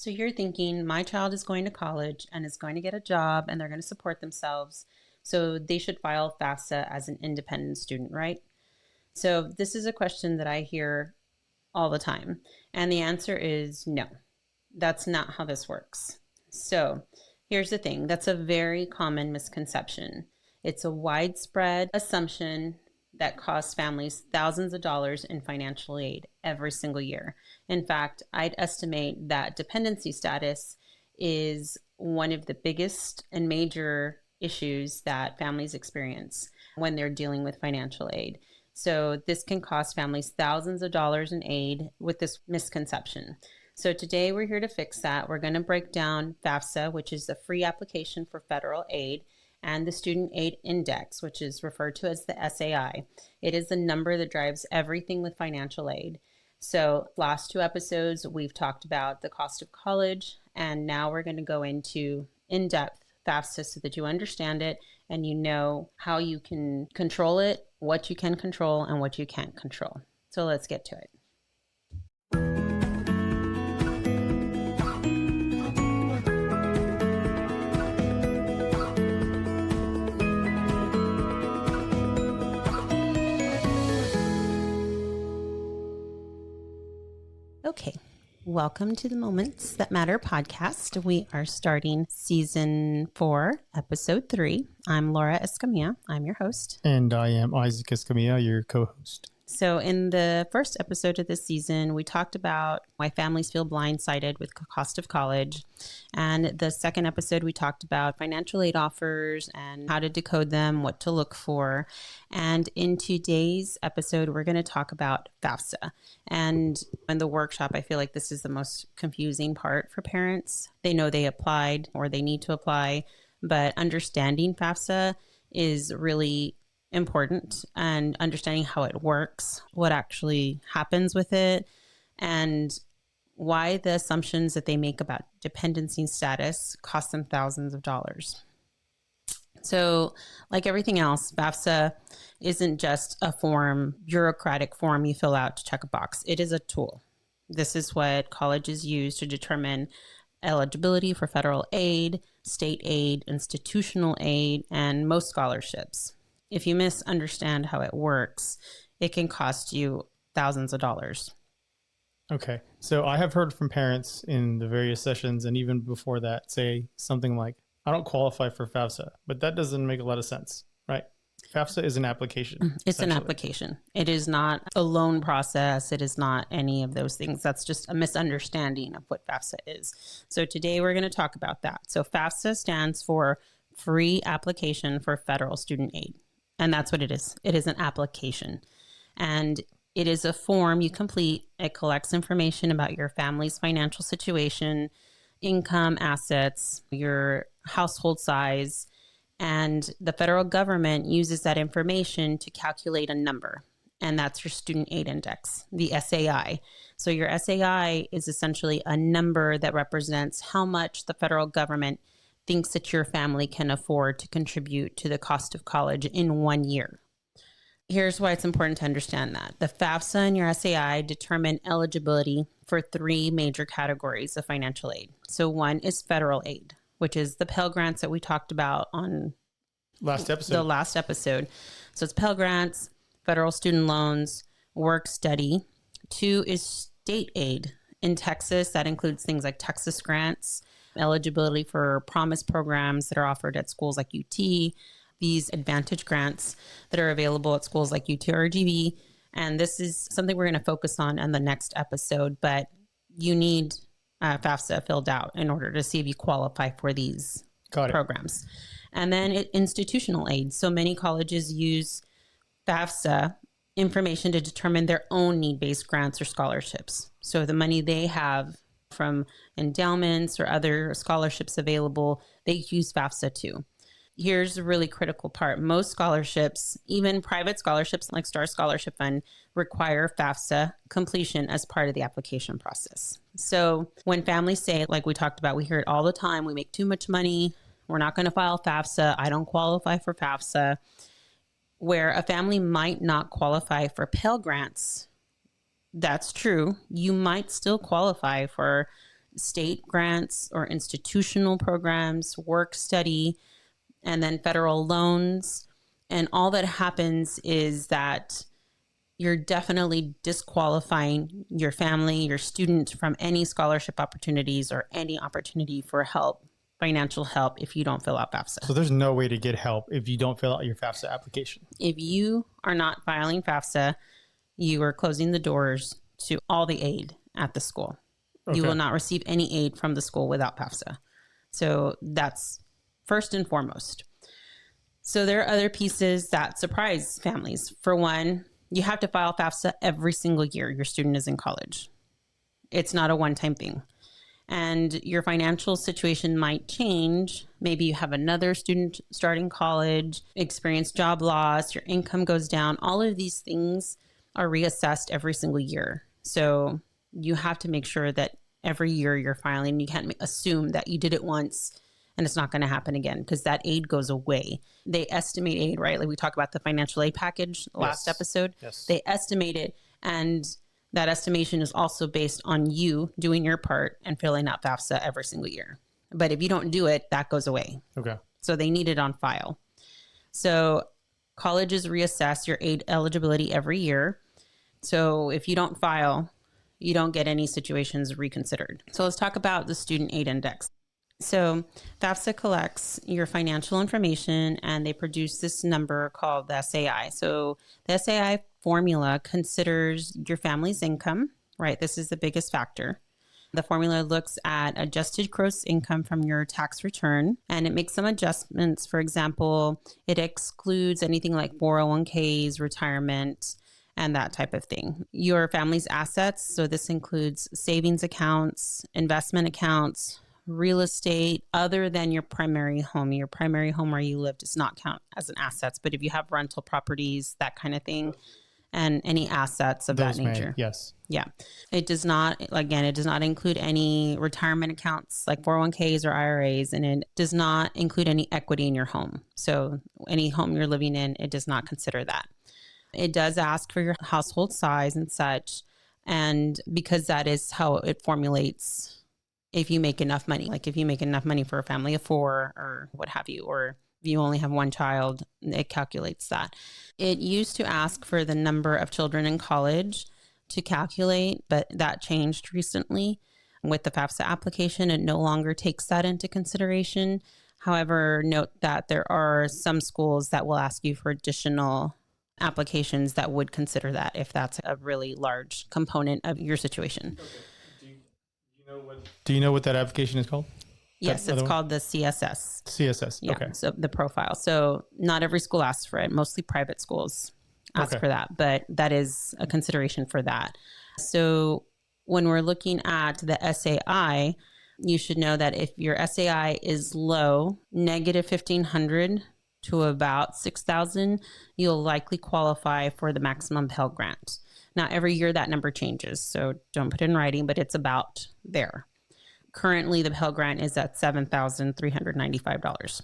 So you're thinking, my child is going to college and is going to get a job and they're going to support themselves. So they should file FAFSA as an independent student, right? So this is a question that I hear all the time. And the answer is no, that's not how this works. So here's the thing. That's a very common misconception. It's a widespread assumption that costs families thousands of dollars in financial aid every single year. In fact, I'd estimate that dependency status is one of the biggest and major issues that families experience when they're dealing with financial aid. So this can cost families thousands of dollars in aid with this misconception. So today we're here to fix that. We're going to break down FAFSA, which is the free application for federal aid, and the Student Aid Index, which is referred to as the SAI. It is the number that drives everything with financial aid. So last two episodes, we've talked about the cost of college, and now we're going to go into in-depth FAFSA so that you understand it and you know how you can control it, what you can control, and what you can't control. So let's get to it. Okay, welcome to the Moments That Matter podcast. We are starting season 4, episode 3. I'm Laura Escamilla. I'm your host. And I am Isaac Escamilla, your co-host. So in the first episode of this season, we talked about why families feel blindsided with the cost of college. And the second episode, we talked about financial aid offers and how to decode them, what to look for. And in today's episode, we're going to talk about FAFSA. And in the workshop, I feel like this is the most confusing part for parents. They know they applied or they need to apply, but understanding FAFSA is really important, and understanding how it works, what actually happens with it, and why the assumptions that they make about dependency status cost them thousands of dollars. So like everything else, FAFSA isn't just a bureaucratic form you fill out to check a box. It is a tool. This is what colleges use to determine eligibility for federal aid, state aid, institutional aid, and most scholarships. If you misunderstand how it works, it can cost you thousands of dollars. Okay. So I have heard from parents in the various sessions and even before that say something like, I don't qualify for FAFSA, but that doesn't make a lot of sense, right? FAFSA is an application. It's an application. It is not a loan process. It is not any of those things. That's just a misunderstanding of what FAFSA is. So today we're going to talk about that. So FAFSA stands for Free Application for Federal Student Aid. And that's what it is. It is an application. And it is a form you complete. It collects information about your family's financial situation, income, assets, your household size. And the federal government uses that information to calculate a number. And that's your Student Aid Index, the SAI. So your SAI is essentially a number that represents how much the federal government thinks that your family can afford to contribute to the cost of college in 1 year. Here's why it's important to understand that. The FAFSA and your SAI determine eligibility for 3 major categories of financial aid. So one is federal aid, which is the Pell Grants that we talked about on the last episode. So it's Pell Grants, federal student loans, work study. 2 is state aid. In Texas, that includes things like Texas grants, eligibility for promise programs that are offered at schools like UT, these advantage grants that are available at schools like UT or GB. And this is something we're going to focus on in the next episode, but you need FAFSA filled out in order to see if you qualify for these programs. And then institutional aid. So many colleges use FAFSA information to determine their own need-based grants or scholarships. So the money they have from endowments or other scholarships available, they use FAFSA too. Here's a really critical part. Most scholarships, even private scholarships like Star Scholarship Fund, require FAFSA completion as part of the application process. So when families say, like we talked about, we hear it all the time, we make too much money, we're not going to file FAFSA, I don't qualify for FAFSA. Where a family might not qualify for Pell Grants, that's true. You might still qualify for state grants or institutional programs, work study, and then federal loans. And all that happens is that you're definitely disqualifying your family, your student from any scholarship opportunities or any opportunity for help, financial help, if you don't fill out FAFSA. So there's no way to get help if you don't fill out your FAFSA application. If you are not filing FAFSA, you are closing the doors to all the aid at the school. Okay. You will not receive any aid from the school without FAFSA. So that's first and foremost. So there are other pieces that surprise families. For one, you have to file FAFSA every single year your student is in college. It's not a one-time thing. And your financial situation might change. Maybe you have another student starting college, experience job loss, your income goes down. All of these things are reassessed every single year. So you have to make sure that every year you're filing. You can't assume that you did it once and it's not going to happen again, because that aid goes away. They estimate aid, right? Like we talked about the financial aid package last episode. Yes. They estimate it, and that estimation is also based on you doing your part and filling out FAFSA every single year. But if you don't do it, that goes away. Okay. So they need it on file. So colleges reassess your aid eligibility every year. So if you don't file, you don't get any situations reconsidered. So let's talk about the student aid index. So FAFSA collects your financial information and they produce this number called the SAI. So the SAI formula considers your family's income, right? This is the biggest factor. The formula looks at adjusted gross income from your tax return, and it makes some adjustments. For example, it excludes anything like 401ks, retirement, and that type of thing. Your family's assets, so this includes savings accounts, investment accounts, real estate, other than your primary home. Your primary home where you live does not count as an assets, but if you have rental properties, that kind of thing, and any assets of Those that nature. Yes. Yeah. It does not, again, it does not include any retirement accounts like 401ks or IRAs, and it does not include any equity in your home. So any home you're living in, it does not consider that. It does ask for your household size and such, and because that is how it formulates if you make enough money, like if you make enough money for a family of 4 or what have you, or if you only have one child, it calculates that. It used to ask for the number of children in college to calculate, but that changed recently with the FAFSA application. It no longer takes that into consideration. However, note that there are some schools that will ask you for additional applications that would consider that if that's a really large component of your situation. Okay. Do you know what that application is called? Yes, it's called the CSS. CSS. Yeah, okay. So the profile. So not every school asks for it. Mostly private schools ask for that, but that is a consideration for that. So when we're looking at the SAI, you should know that if your SAI is low, negative 1,500 to about 6,000, you'll likely qualify for the maximum Pell Grant. Now, every year that number changes, so don't put it in writing, but it's about there. Currently, the Pell Grant is at $7,395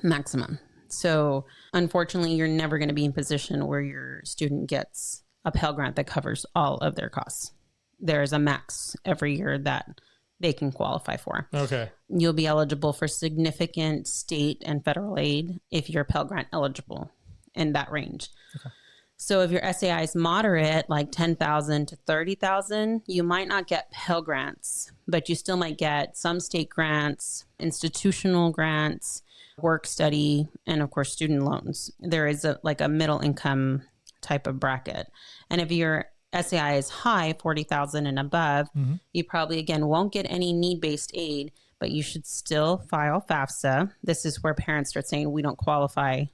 maximum. So unfortunately, you're never going to be in a position where your student gets a Pell Grant that covers all of their costs. There's a max every year that they can qualify for. Okay. You'll be eligible for significant state and federal aid if you're Pell Grant eligible in that range. Okay. So if your SAI is moderate, like 10,000 to 30,000, you might not get Pell Grants, but you still might get some state grants, institutional grants, work study, and of course, student loans. There is a middle income type of bracket. And if your SAI is high, 40,000 and above, you probably, again, won't get any need-based aid, but you should still file FAFSA. This is where parents start saying, we don't qualify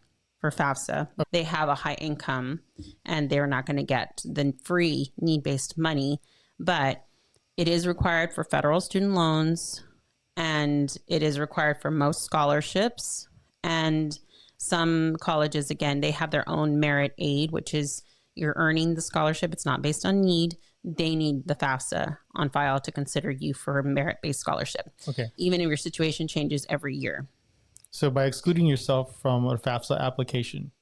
for FAFSA. They have a high income and they're not going to get the free need-based money, but it is required for federal student loans and it is required for most scholarships. And some colleges, again, they have their own merit aid, which is you're earning the scholarship. It's not based on need. They need the FAFSA on file to consider you for a merit-based scholarship. Okay. Even if your situation changes every year. So by excluding yourself from a FAFSA application,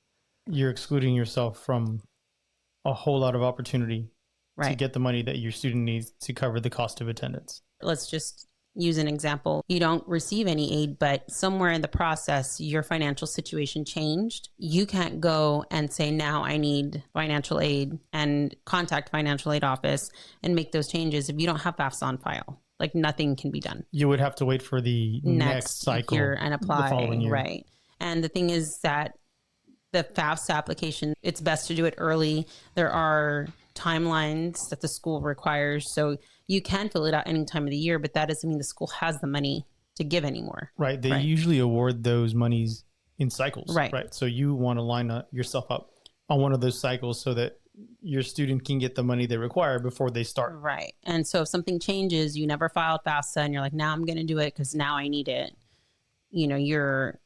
you're excluding yourself from a whole lot of opportunity Right. get the money that your student needs to cover the cost of attendance. Let's just use an example. You don't receive any aid, but somewhere in the process, your financial situation changed. You can't go and say, now I need financial aid and contact financial aid office and make those changes if you don't have FAFSA on file. Like nothing can be done. You would have to wait for the next cycle year and apply. the following year. Right. And the thing is that the FAFSA application, it's best to do it early. There are timelines that the school requires. So you can fill it out any time of the year, but that doesn't mean the school has the money to give anymore. Right. They usually award those monies in cycles. Right. So you want to line yourself up on one of those cycles so that your student can get the money they require before they start. Right. And so if something changes, you never filed FAFSA and you're like, now I'm going to do it because now I need it. You know, you're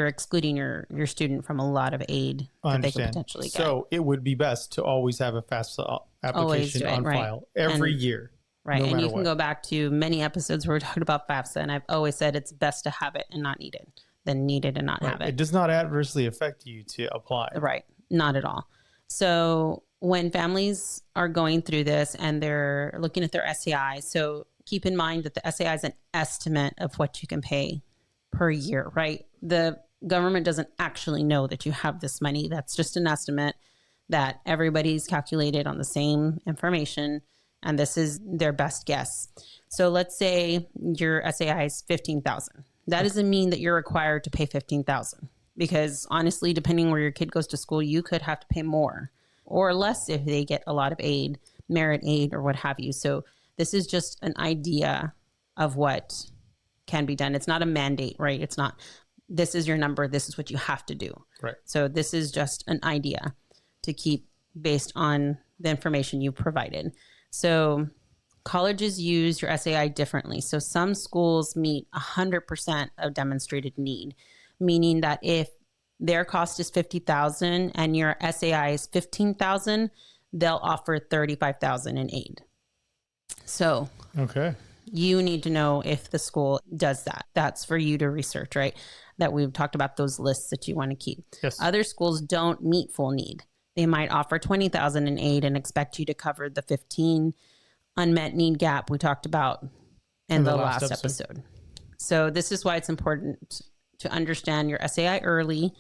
excluding your student from a lot of aid that they could potentially get. So it would be best to always have a FAFSA application on file every year. Right. And you can go back to many episodes where we're talking about FAFSA, and I've always said it's best to have it and not need it than need it and not have it. It does not adversely affect you to apply. Right. Not at all. So when families are going through this and they're looking at their SAI, so keep in mind that the SAI is an estimate of what you can pay per year, right? The government doesn't actually know that you have this money. That's just an estimate that everybody's calculated on the same information, and this is their best guess. So let's say your SAI is $15,000. That doesn't mean that you're required to pay $15,000, because honestly, depending where your kid goes to school, you could have to pay more or less if they get a lot of aid, merit aid, or what have you. So this is just an idea of what can be done. It's not a mandate, right? It's not, this is your number, this is what you have to do. Right. So this is just an idea to keep based on the information you provided. So colleges use your SAI differently. So some schools meet 100% of demonstrated need, meaning that if their cost is $50,000 and your SAI is $15,000, they'll offer $35,000 in aid. So okay, you need to know if the school does that. That's for you to research, right? That we've talked about those lists that you want to keep. Yes. Other schools don't meet full need. They might offer $20,000 in aid and expect you to cover the 15 unmet need gap we talked about in the last episode. So this is why it's important to understand your SAI early.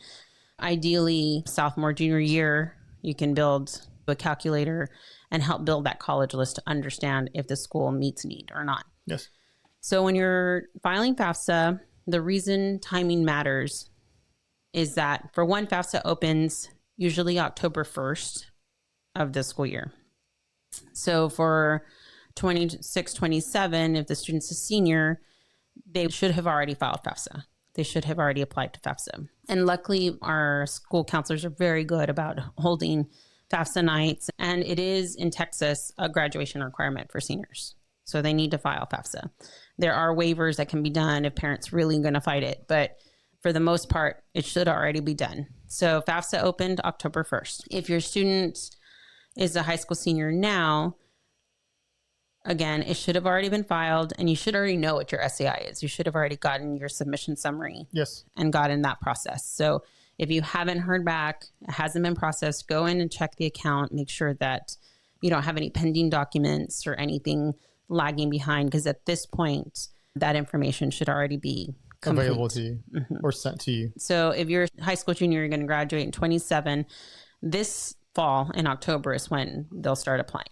Ideally, sophomore, junior year, you can build a calculator and help build that college list to understand if the school meets need or not. Yes. So when you're filing FAFSA, the reason timing matters is that, for one, FAFSA opens usually October 1st of the school year. So for 26-27, if the student's a senior, they should have already filed FAFSA. They should have already applied to FAFSA. And luckily, our school counselors are very good about holding FAFSA nights. And it is, in Texas, a graduation requirement for seniors. So they need to file FAFSA. There are waivers that can be done if parents really going to fight it. But for the most part, it should already be done. So FAFSA opened October 1st. If your student is a high school senior now, again, it should have already been filed, and you should already know what your SAI is. You should have already gotten your submission summary. Yes. And gotten that process. So if you haven't heard back, it hasn't been processed, go in and check the account, make sure that you don't have any pending documents or anything lagging behind, because at this point, that information should already be complete. Available to you or sent to you. So if you're a high school junior, you're going to graduate in 27, this fall in October is when they'll start applying.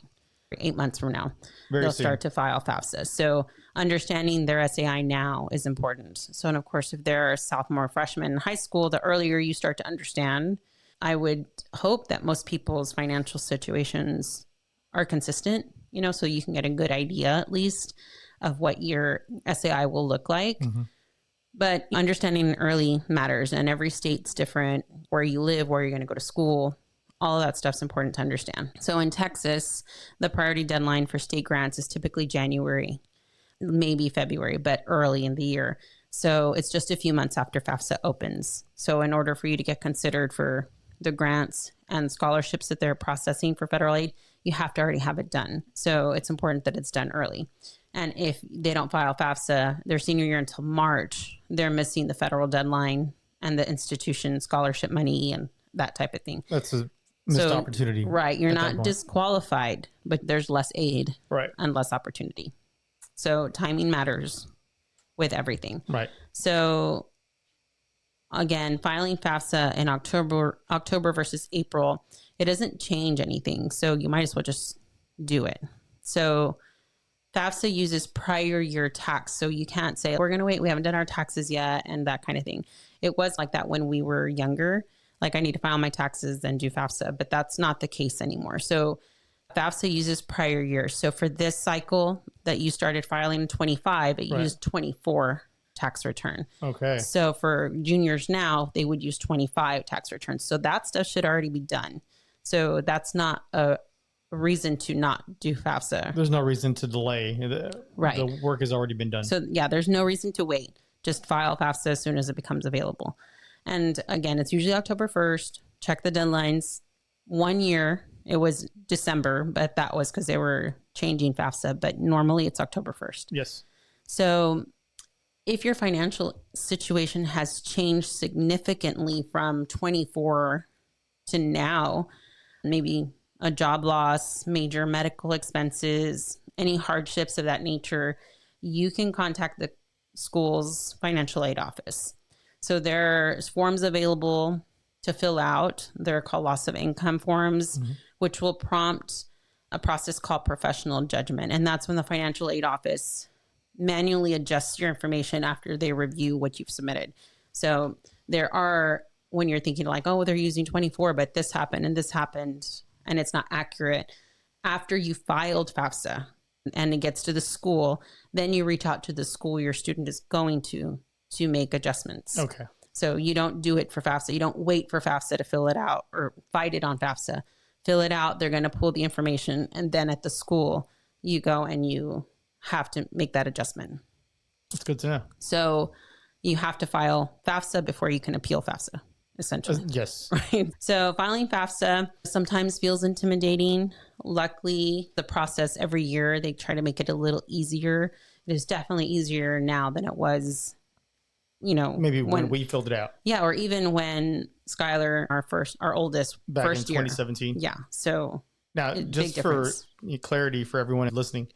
8 months from now, they'll start to file FAFSA. So understanding their SAI now is important. So, and of course, if they're a sophomore, freshman in high school, the earlier you start to understand, I would hope that most people's financial situations are consistent, you know, so you can get a good idea at least of what your SAI will look like. Mm-hmm. But understanding early matters, and every state's different, where you live, where you're going to go to school. All of that stuff's important to understand. So in Texas, the priority deadline for state grants is typically January, maybe February, but early in the year. So it's just a few months after FAFSA opens. So in order for you to get considered for the grants and scholarships that they're processing for federal aid, you have to already have it done. So it's important that it's done early. And if they don't file FAFSA their senior year until March, they're missing the federal deadline and the institution scholarship money and that type of thing. That's Missed So, opportunity. right, you're at that not point. disqualified, but there's less aid Right. and less opportunity. So timing matters with everything. Right. So again, filing FAFSA in October versus April, it doesn't change anything. So you might as well just do it. So FAFSA uses prior year tax. So you can't say, we're going to wait, we haven't done our taxes yet, and that kind of thing. It was like that when we were younger. Like, I need to file my taxes, then do FAFSA, but that's not the case anymore. So FAFSA uses prior years. So for this cycle that you started filing in 25, it Right. used 24 tax return. Okay. So for juniors now, they would use 25 tax returns. So that stuff should already be done. So that's not a reason to not do FAFSA. There's no reason to delay. Right. The work has already been done. So yeah, there's no reason to wait. Just file FAFSA as soon as it becomes available. And again, it's usually October 1st. Check the deadlines. 1 year, it was December, but that was because they were changing FAFSA. But normally it's October 1st. Yes. So if your financial situation has changed significantly from 24 to now, maybe a job loss, major medical expenses, any hardships of that nature, you can contact the school's financial aid office. So there's forms available to fill out. They're called loss of income forms, which will prompt a process called professional judgment. And that's when the financial aid office manually adjusts your information after they review what you've submitted. So there are, when you're thinking like, oh, they're using 24, but this happened and this happened, and it's not accurate. After you filed FAFSA and it gets to the school, then you reach out to the school your student is going to make adjustments. Okay. So you don't do it for FAFSA. You don't wait for FAFSA to fill it out or fight it on FAFSA. Fill it out. They're going to pull the information. And then at the school, you go and you have to make that adjustment. That's good to know. So you have to file FAFSA before you can appeal FAFSA, essentially. Yes. Right. So filing FAFSA sometimes feels intimidating. Luckily, the process every year, they try to make it a little easier. It is definitely easier now than it was, Maybe when we filled it out. Yeah, or even when Skylar, our oldest, Back first in year. 2017. Yeah. So Now, big just for difference. clarity for everyone listening,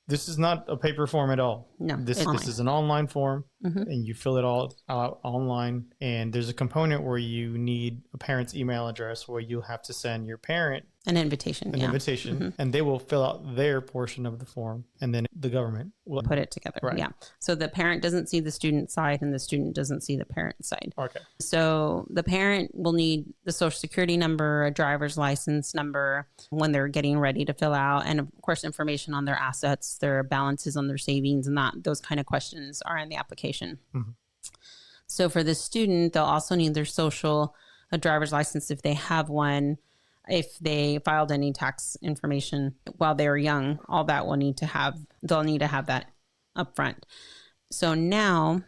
this is not a paper form at all. No, This it's is an online form, Mhm. and you fill it all out online. And there's a component where you need a parent's email address where you'll have to send your parent an invitation. an Yeah. invitation, and they will fill out their portion of the form, and then the government will Put it together. Right. Yeah. So the parent doesn't see the student side and the student doesn't see the parent side. Okay. So the parent will need the social security number, a driver's license number when they're getting ready to fill out. And of course, information on their assets, their balances on their savings, and those kind of questions are in the application. Mhm. So for the student, they'll also need their social, a driver's license if they have one. If they filed any tax information while they were young, all that they'll need to have that up front. So now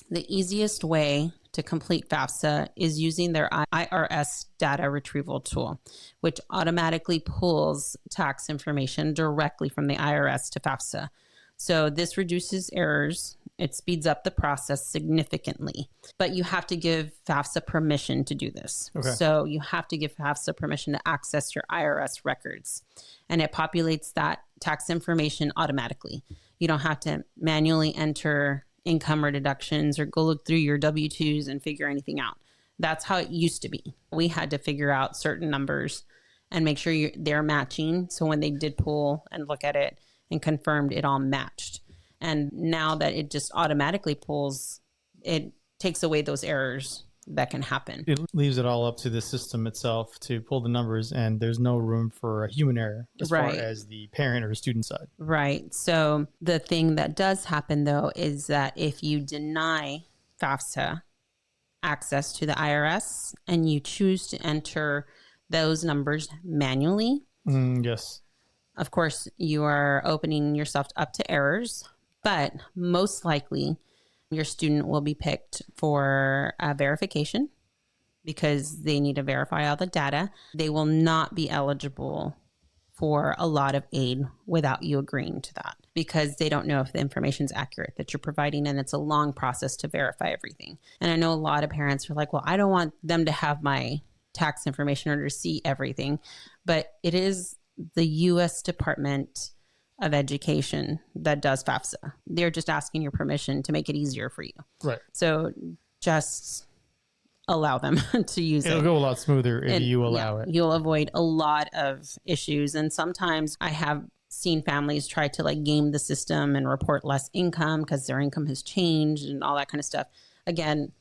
the easiest way to complete FAFSA is using their IRS data retrieval tool, which automatically pulls tax information directly from the IRS to FAFSA. So this reduces errors. It speeds up the process significantly, but you have to give FAFSA permission to do this. Okay. So you have to give FAFSA permission to access your IRS records, and it populates that tax information automatically. You don't have to manually enter income or deductions or go look through your W-2s and figure anything out. That's how it used to be. We had to figure out certain numbers and make sure they're matching. So when they did pull and look at it and confirmed, it all matched. And now that it just automatically pulls, it takes away those errors that can happen. It leaves it all up to the system itself to pull the numbers, and there's no room for a human error as Right. far as the parent or student side. Right. So the thing that does happen, though, is that if you deny FAFSA access to the IRS and you choose to enter those numbers manually, Yes. of course, you are opening yourself up to errors, but most likely your student will be picked for a verification because they need to verify all the data. They will not be eligible for a lot of aid without you agreeing to that because they don't know if the information is accurate that you're providing, and it's a long process to verify everything. And I know a lot of parents are like, well, I don't want them to have my tax information or to see everything. But it is the U.S. Department of Education that does FAFSA. They're just asking your permission to make it easier for you. Right. So just allow them to use it. It'll go a lot smoother if you allow it. You'll avoid a lot of issues. And sometimes I have seen families try to like game the system and report less income because their income has changed and all that kind of stuff. Again,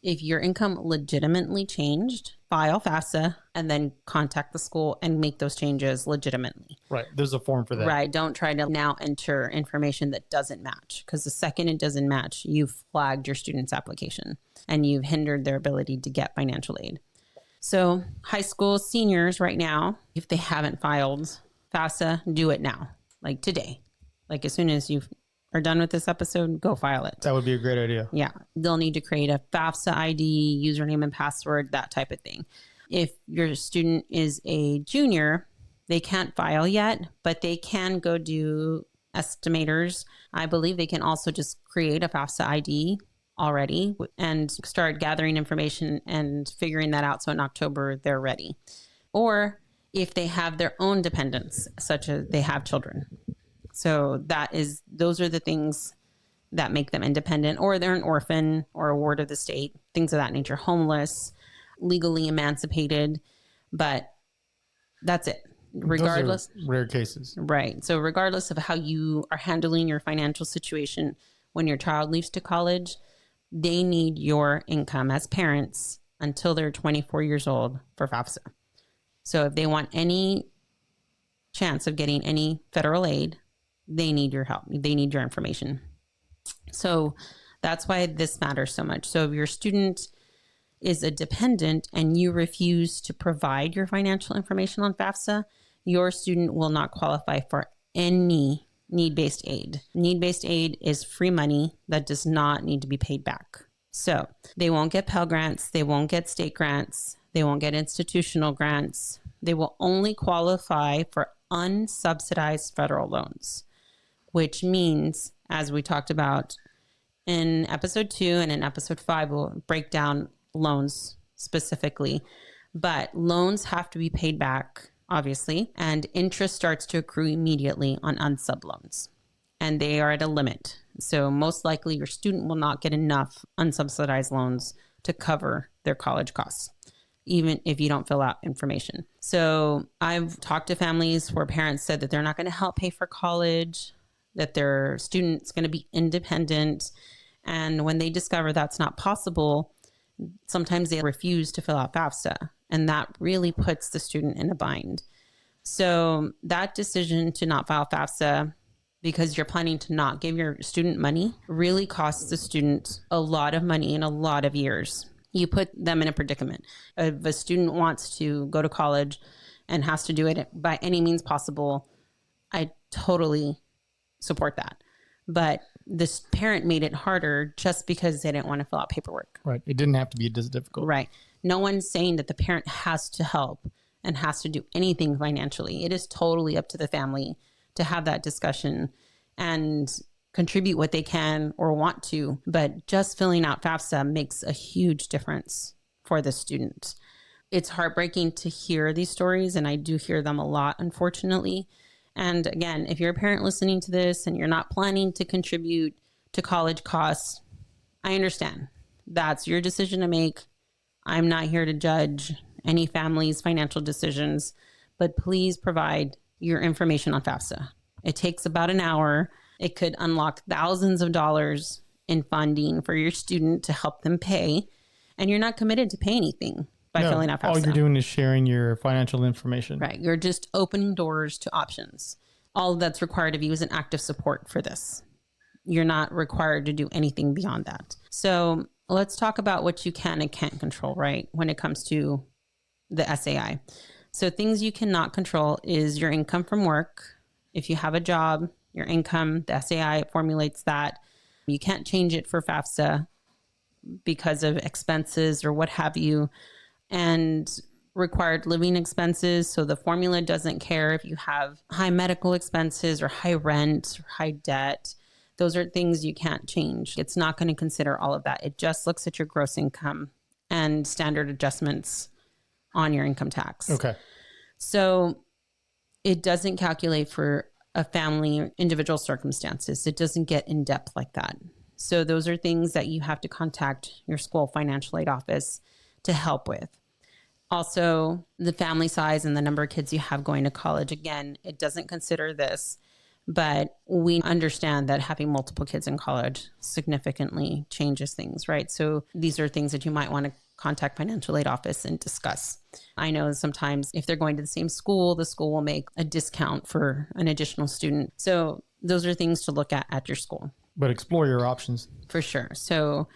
if your income legitimately changed, file FAFSA and then contact the school and make those changes legitimately. Right. There's a form for that. Right. Don't try to now enter information that doesn't match, because the second it doesn't match, you've flagged your student's application and you've hindered their ability to get financial aid. So high school seniors right now, if they haven't filed FAFSA, do it now, like today. Like as soon as you are done with this episode, go file it. That would be a great idea. Yeah. They'll need to create a FAFSA ID, username and password, that type of thing. If your student is a junior, they can't file yet, but they can go do estimators. I believe they can also just create a FAFSA ID already and start gathering information and figuring that out. So in October, they're ready. Or if they have their own dependents, such as they have children. So those are the things that make them independent, or they're an orphan or a ward of the state, things of that nature, homeless, legally emancipated, but that's it. Regardless. Those are rare cases. Right. So regardless of how you are handling your financial situation when your child leaves to college, they need your income as parents until they're 24 years old for FAFSA. So if they want any chance of getting any federal aid, they need your help. They need your information. So that's why this matters so much. So if your student is a dependent and you refuse to provide your financial information on FAFSA, your student will not qualify for any need-based aid. Need-based aid is free money that does not need to be paid back. So they won't get Pell Grants. They won't get state grants. They won't get institutional grants. They will only qualify for unsubsidized federal loans, which means, as we talked about in episode 2 and in episode 5, we'll break down loans specifically, but loans have to be paid back, obviously, and interest starts to accrue immediately on unsub loans, and they are at a limit. So most likely your student will not get enough unsubsidized loans to cover their college costs, even if you don't fill out information. So I've talked to families where parents said that they're not going to help pay for college, that their student's going to be independent. And when they discover that's not possible, sometimes they refuse to fill out FAFSA. And that really puts the student in a bind. So that decision to not file FAFSA because you're planning to not give your student money really costs the student a lot of money in a lot of years. You put them in a predicament. If a student wants to go to college and has to do it by any means possible, I totally support that. But this parent made it harder just because they didn't want to fill out paperwork. Right. It didn't have to be this difficult. Right. No one's saying that the parent has to help and has to do anything financially. It is totally up to the family to have that discussion and contribute what they can or want to. But just filling out FAFSA makes a huge difference for the student. It's heartbreaking to hear these stories, and I do hear them a lot, unfortunately. And again, if you're a parent listening to this and you're not planning to contribute to college costs, I understand. That's your decision to make. I'm not here to judge any family's financial decisions, but please provide your information on FAFSA. It takes about an hour. It could unlock thousands of dollars in funding for your student to help them pay. And you're not committed to pay anything by filling out FAFSA. All you're doing is sharing your financial information. Right. You're just opening doors to options. All that's required of you is an active support for this. You're not required to do anything beyond that. So let's talk about what you can and can't control, right, when it comes to the SAI. So things you cannot control is your income from work. If you have a job, your income, the SAI formulates that. You can't change it for FAFSA because of expenses or what have you. And required living expenses. So the formula doesn't care if you have high medical expenses or high rent or high debt. Those are things you can't change. It's not going to consider all of that. It just looks at your gross income and standard adjustments on your income tax. Okay. So it doesn't calculate for a family, individual circumstances. It doesn't get in depth like that. So those are things that you have to contact your school financial aid office to help with. Also, the family size and the number of kids you have going to college. Again, it doesn't consider this, but we understand that having multiple kids in college significantly changes things, right? So these are things that you might want to contact financial aid office and discuss. I know sometimes if they're going to the same school, the school will make a discount for an additional student. So those are things to look at your school. But explore your options. For sure. So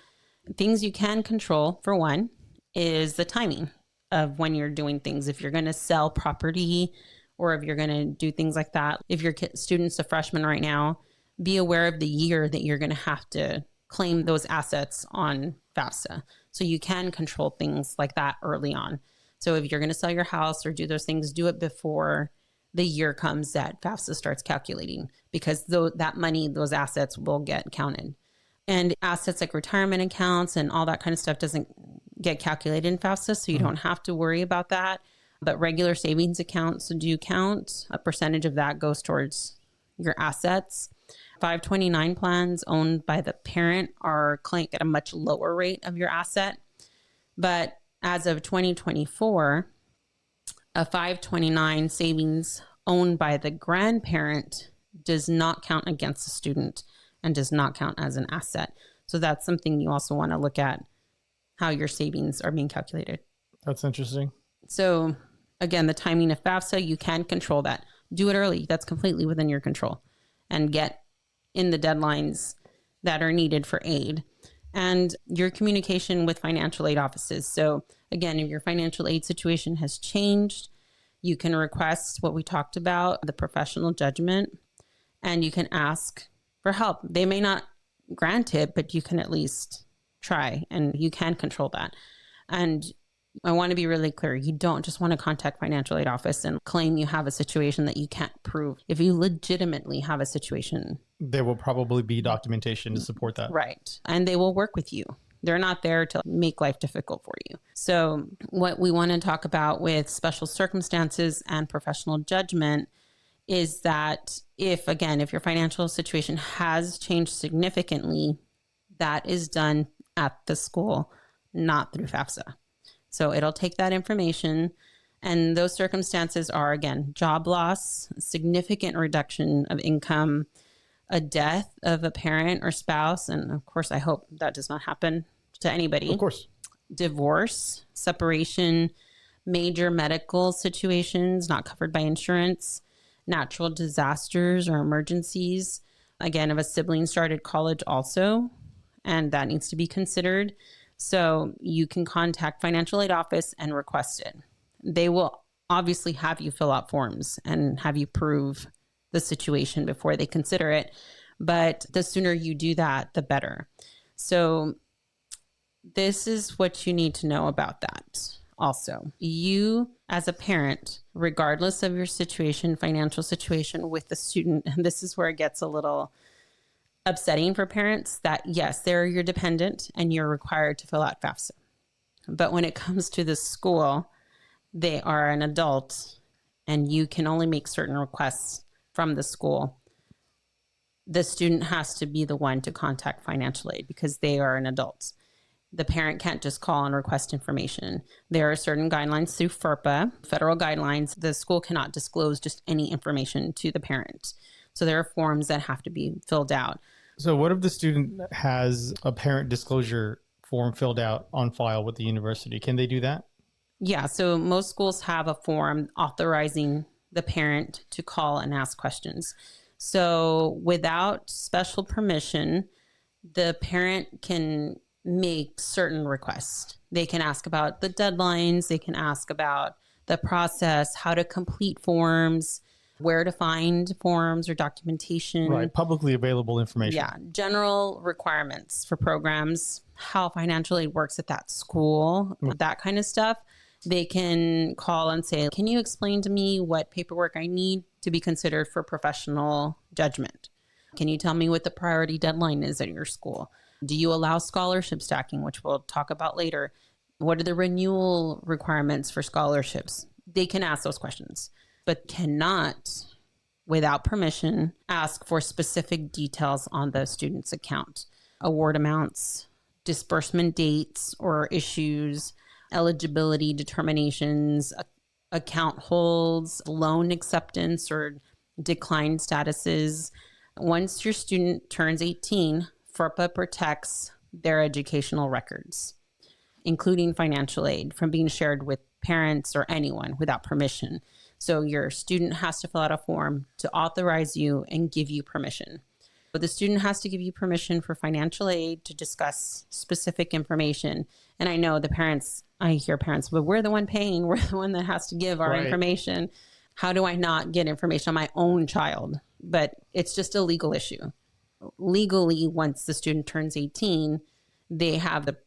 things you can control, for one, is the timing of when you're doing things. If you're going to sell property or if you're going to do things like that, if your student's a freshman right now, be aware of the year that you're going to have to claim those assets on FAFSA. So you can control things like that early on. So if you're going to sell your house or do those things, do it before the year comes that FAFSA starts calculating, because that money, those assets will get counted. And assets like retirement accounts and all that kind of stuff doesn't get calculated in FAFSA, so you don't have to worry about that. But regular savings accounts do count. A percentage of that goes towards your assets. 529 plans owned by the parent are claimed at a much lower rate of your asset. But as of 2024, a 529 savings owned by the grandparent does not count against the student and does not count as an asset. So that's something you also want to look at, how your savings are being calculated. That's interesting. So again, the timing of FAFSA, you can control that. Do it early. That's completely within your control. And get in the deadlines that are needed for aid. And your communication with financial aid offices. So again, if your financial aid situation has changed, you can request what we talked about, the professional judgment, and you can ask for help. They may not grant it, but you can at least try, and you can control that. And I want to be really clear. You don't just want to contact financial aid office and claim you have a situation that you can't prove. If you legitimately have a situation, there will probably be documentation to support that. Right. And they will work with you. They're not there to make life difficult for you. So what we want to talk about with special circumstances and professional judgment is that if your financial situation has changed significantly, that is done at the school, not through FAFSA. So it'll take that information, and those circumstances are, again, job loss, significant reduction of income, a death of a parent or spouse, and of course, I hope that does not happen to anybody. Of course. Divorce, separation, major medical situations not covered by insurance, natural disasters or emergencies. Again, if a sibling started college also, and that needs to be considered. So you can contact financial aid office and request it. They will obviously have you fill out forms and have you prove the situation before they consider it. But the sooner you do that, the better. So this is what you need to know about that. Also, you as a parent, regardless of your situation, financial situation with the student, and this is where it gets a little upsetting for parents, that yes, they're your dependent and you're required to fill out FAFSA. But when it comes to the school, they are an adult and you can only make certain requests from the school. The student has to be the one to contact financial aid because they are an adult. The parent can't just call and request information. There are certain guidelines through FERPA, federal guidelines. The school cannot disclose just any information to the parent. So there are forms that have to be filled out. So what if the student has a parent disclosure form filled out on file with the university? Can they do that? Yeah. So most schools have a form authorizing the parent to call and ask questions. So without special permission, the parent can make certain requests. They can ask about the deadlines. They can ask about the process, how to complete forms, where to find forms or documentation. Right. Publicly available information. Yeah. General requirements for programs, how financial aid works at that school, that kind of stuff. They can call and say, can you explain to me what paperwork I need to be considered for professional judgment? Can you tell me what the priority deadline is at your school? Do you allow scholarship stacking, which we'll talk about later? What are the renewal requirements for scholarships? They can ask those questions, but cannot, without permission, ask for specific details on the student's account, award amounts, disbursement dates or issues, eligibility determinations, account holds, loan acceptance or declined statuses. Once your student turns 18, FERPA protects their educational records, including financial aid, from being shared with parents or anyone without permission. So your student has to fill out a form to authorize you and give you permission. But the student has to give you permission for financial aid to discuss specific information. And I know the parents, I hear parents, but we're the one paying, we're the one that has to give our information. How do I not get information on my own child? But it's just a legal issue. Legally, once the student turns 18, they have the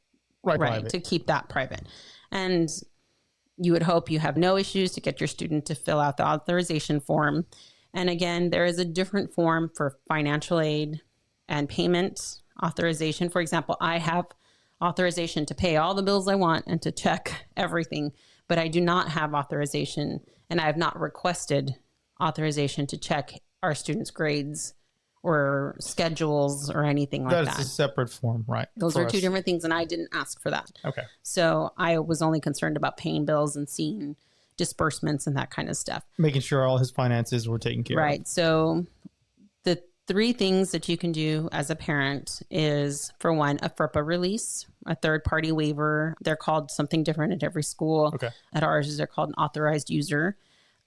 right to keep that private. And you would hope you have no issues to get your student to fill out the authorization form. And again, there is a different form for financial aid and payment authorization. For example, I have authorization to pay all the bills I want and to check everything, but I do not have authorization, and I have not requested authorization to check our students' grades or schedules or anything like that. That's a separate form, right? Those are two different things, and I didn't ask for that. Okay. So I was only concerned about paying bills and seeing disbursements and that kind of stuff. Making sure all his finances were taken care of. Right. So the three things that you can do as a parent is, for one, a FERPA release, a third-party waiver. They're called something different at every school. Okay. At ours, they're called an authorized user.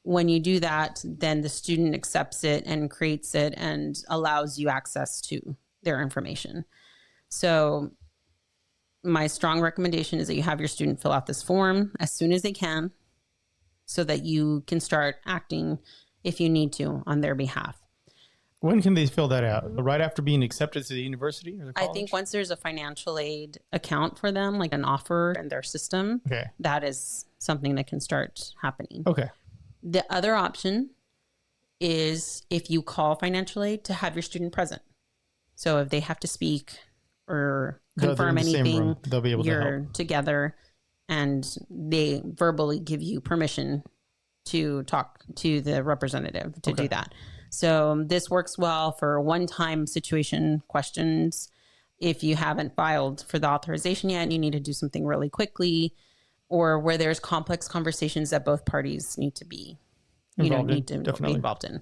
When you do that, then the student accepts it and creates it and allows you access to their information. So my strong recommendation is that you have your student fill out this form as soon as they can, so that you can start acting if you need to on their behalf. When can they fill that out? Right after being accepted to the university or the college? I think once there's a financial aid account for them, like an offer in their system, that is something that can start happening. Okay. The other option is, if you call financial aid, to have your student present. So if they have to speak or confirm anything, they'll be able to help. Together, and they verbally give you permission to talk to the representative to do that. So this works well for one-time situation questions. If you haven't filed for the authorization yet and you need to do something really quickly, or where there's complex conversations that both parties need to be, be involved in.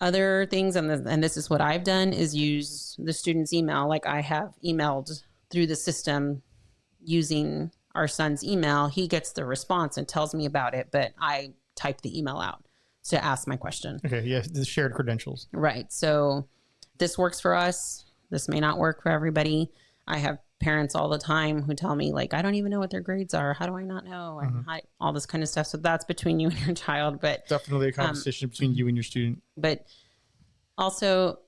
Other things, and this is what I've done, is use the student's email. Like I have emailed through the system using our son's email. He gets the response and tells me about it, but I type the email out to ask my question. Okay, yes, the shared credentials. Right. So this works for us. This may not work for everybody. I have parents all the time who tell me, like, I don't even know what their grades are. How do I not know? And all this kind of stuff. So that's between you and your child. But definitely a conversation between you and your student. But also,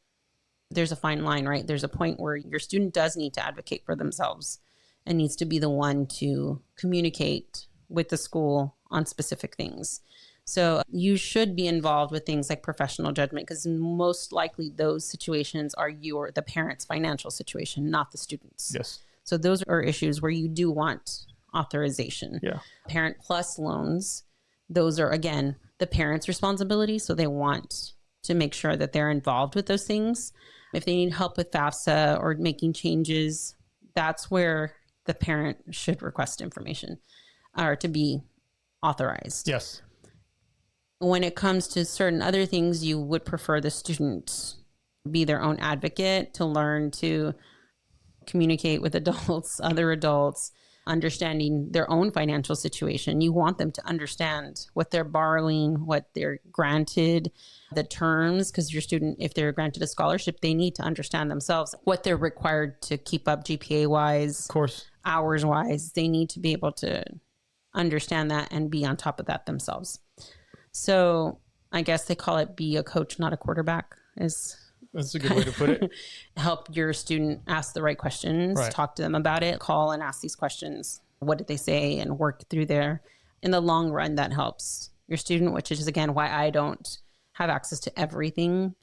there's a fine line, right? There's a point where your student does need to advocate for themselves and needs to be the one to communicate with the school on specific things. So you should be involved with things like professional judgment, because most likely those situations are the parent's financial situation, not the student's. Yes. So those are issues where you do want authorization. Yeah. Parent plus loans, those are, again, the parent's responsibility. So they want to make sure that they're involved with those things. If they need help with FAFSA or making changes, that's where the parent should request information or to be authorized. Yes. When it comes to certain other things, you would prefer the student be their own advocate, to learn to communicate with adults, other adults, understanding their own financial situation. You want them to understand what they're borrowing, what they're granted, the terms, because your student, if they're granted a scholarship, they need to understand themselves what they're required to keep up GPA wise, of course, hours wise. They need to be able to understand that and be on top of that themselves. So I guess they call it be a coach, not a quarterback. That's a good way to put it. Help your student ask the right questions, talk to them about it, call and ask these questions. What did they say? And work through there. In the long run, that helps your student, which is, again, why I don't have access to everything.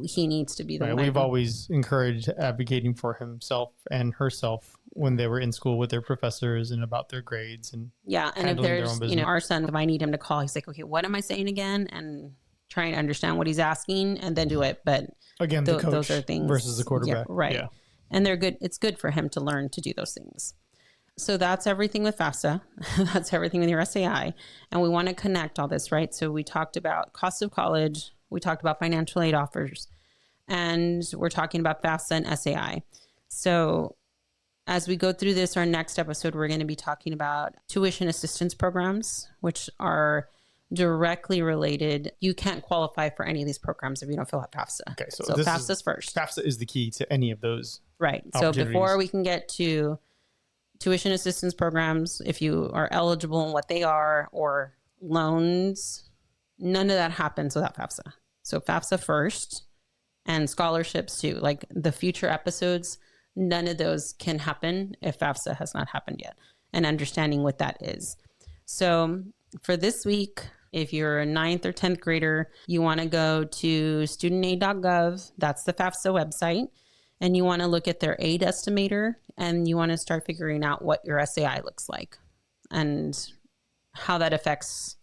He needs to be the one. We've always encouraged advocating for himself and herself when they were in school with their professors and about their grades and yeah. And if handling their own there's, business. our son, if I need him to call, he's like, okay, what am I saying again? And trying to understand what he's asking and then do it. But Again, the coach those are things versus the quarterback. Yeah, right. Yeah. And they're good. It's good for him to learn to do those things. So that's everything with FAFSA. That's everything with your SAI. And we want to connect all this, right? So we talked about cost of college. We talked about financial aid offers. And we're talking about FAFSA and SAI. So as we go through this, our next episode, we're going to be talking about tuition assistance programs, which are directly related. You can't qualify for any of these programs if you don't fill out FAFSA. Okay, so FAFSA's first. FAFSA is the key to any of those. Right. So before we can get to tuition assistance programs, if you are eligible and what they are, or loans, none of that happens without FAFSA. So FAFSA first, and scholarships too. Like the future episodes, none of those can happen if FAFSA has not happened yet, and understanding what that is. So for this week, if you're a 9th or 10th grader, you want to go to studentaid.gov. That's the FAFSA website. And you want to look at their aid estimator, and you want to start figuring out what your SAI looks like and how that affects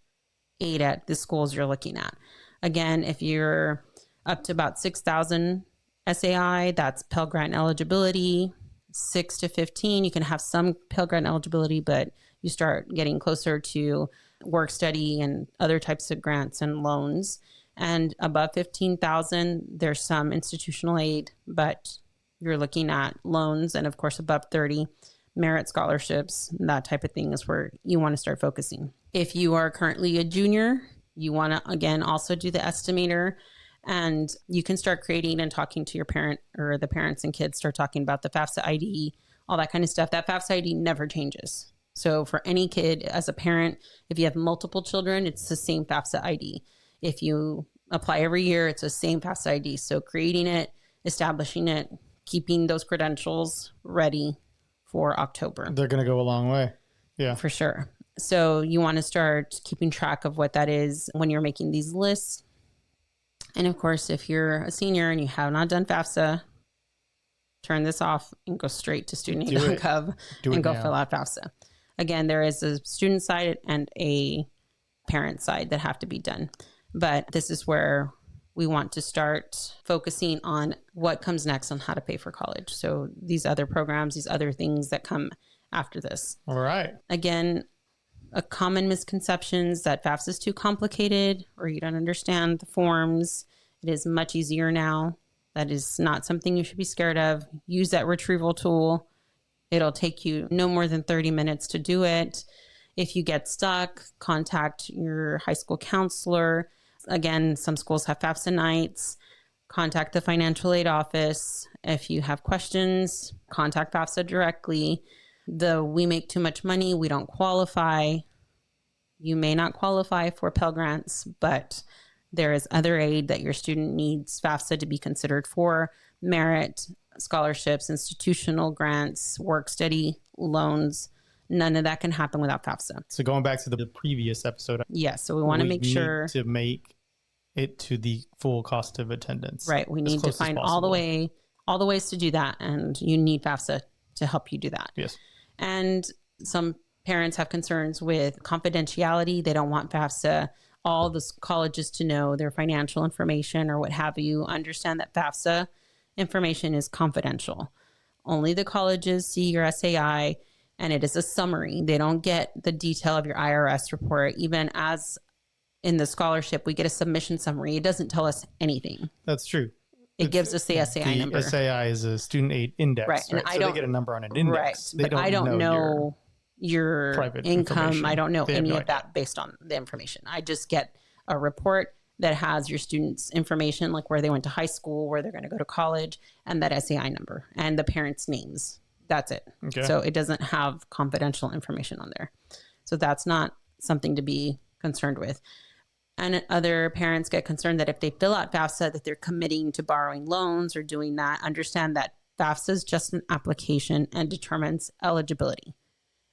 aid at the schools you're looking at. Again, if you're up to about 6,000 SAI, that's Pell Grant eligibility. 6 to 15, you can have some Pell Grant eligibility, but you start getting closer to work study and other types of grants and loans. And above 15,000, there's some institutional aid, but you're looking at loans. And of course, above 30, merit scholarships, that type of thing is where you want to start focusing. If you are currently a junior, you want to, again, also do the estimator, and you can start creating and talking to your parent, or the parents and kids start talking about the FAFSA ID, all that kind of stuff. That FAFSA ID never changes. So for any kid, as a parent, if you have multiple children, it's the same FAFSA ID. If you apply every year, it's the same FAFSA ID. So creating it, establishing it, keeping those credentials ready for October. They're going to go a long way. Yeah, for sure. So you want to start keeping track of what that is when you're making these lists. And of course, if you're a senior and you have not done FAFSA, turn this off and go straight to studentaid.gov and go fill out FAFSA. Again, there is a student side and a parent side that have to be done. But this is where we want to start focusing on what comes next on how to pay for college. So these other programs, these other things that come after this. All right. Again, a common misconception is that FAFSA is too complicated, or you don't understand the forms. It is much easier now. That is not something you should be scared of. Use that retrieval tool. It'll take you no more than 30 minutes to do it. If you get stuck, contact your high school counselor. Again, some schools have FAFSA nights. Contact the financial aid office. If you have questions, contact FAFSA directly. We make too much money, we don't qualify. You may not qualify for Pell Grants, but there is other aid that your student needs FAFSA to be considered for: merit, scholarships, institutional grants, work study, loans. None of that can happen without FAFSA. So going back to the previous episode. Yes. So we want to make sure to make it to the full cost of attendance. Right. We need to find all the ways to do that. And you need FAFSA to help you do that. Yes. And some parents have concerns with confidentiality. They don't want FAFSA, all the colleges to know their financial information or what have you. Understand that FAFSA information is confidential. Only the colleges see your SAI, and it is a summary. They don't get the detail of your IRS report. Even as in the scholarship, we get a submission summary. It doesn't tell us anything. That's true. It gives us the SAI number. The SAI is a student aid index, right? And so they get a number on an index. Right. But I don't know your private income. I don't know any of that based on the information. I just get a report that has your students' information, like where they went to high school, where they're going to go to college, and that SAI number and the parents' names. That's it. Okay. So it doesn't have confidential information on there. So that's not something to be concerned with. And other parents get concerned that if they fill out FAFSA, that they're committing to borrowing loans or doing that. Understand that FAFSA is just an application and determines eligibility.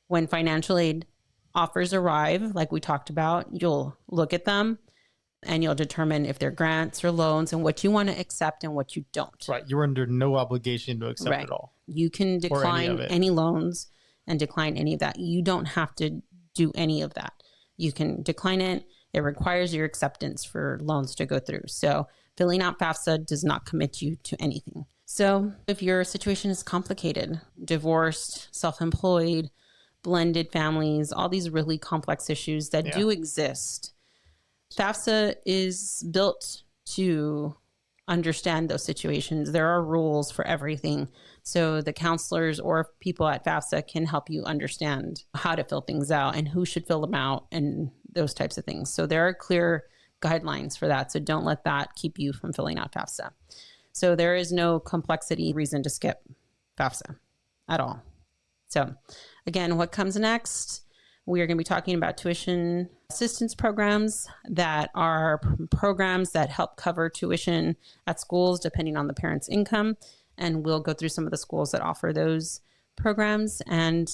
When financial aid offers arrive, like we talked about, you'll look at them and you'll determine if they're grants or loans and what you want to accept and what you don't. Right. You're under no obligation to accept it all. You can decline any loans and decline any of that. You don't have to do any of that. You can decline it. It requires your acceptance for loans to go through. So filling out FAFSA does not commit you to anything. So if your situation is complicated, divorced, self-employed, blended families, all these really complex issues that do exist, FAFSA is built to understand those situations. There are rules for everything. So the counselors or people at FAFSA can help you understand how to fill things out and who should fill them out and those types of things. So there are clear guidelines for that. So don't let that keep you from filling out FAFSA. So there is no complexity reason to skip FAFSA at all. So again, what comes next? We are going to be talking about tuition assistance programs that are programs that help cover tuition at schools depending on the parent's income. And we'll go through some of the schools that offer those programs. And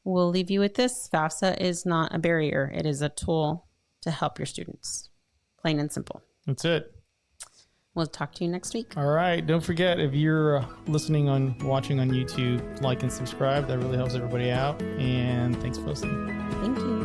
we'll leave you with this. FAFSA is not a barrier. It is a tool to help your students. Plain and simple. That's it. We'll talk to you next week. All right. Don't forget, if you're watching on YouTube, like and subscribe. That really helps everybody out. And thanks for listening. Thank you.